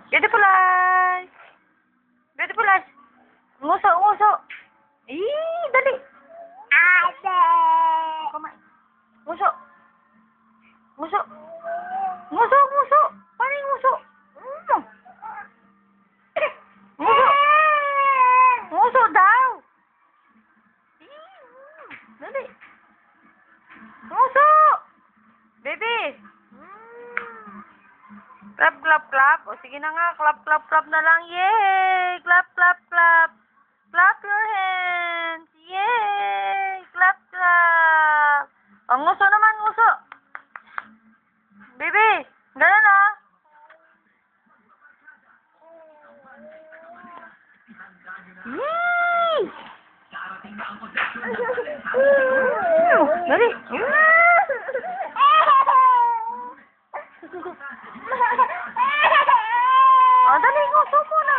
Beautiful eyes. Beautiful eyes. Nguso, nguso. Dali. Kumain. Nguso. Nguso. Nguso, nguso. Paano yung nguso? Nguso. Nguso daw. Dali. Nguso. Baby. Clap, clap, clap. O, sige na nga. Clap, clap, clap na lang. Yay! Clap, clap, clap. Clap your hands. Yay! Clap, clap. O, nguso naman, nguso. Baby, ganun o. Yay! Dali. O, dali, nguso muna.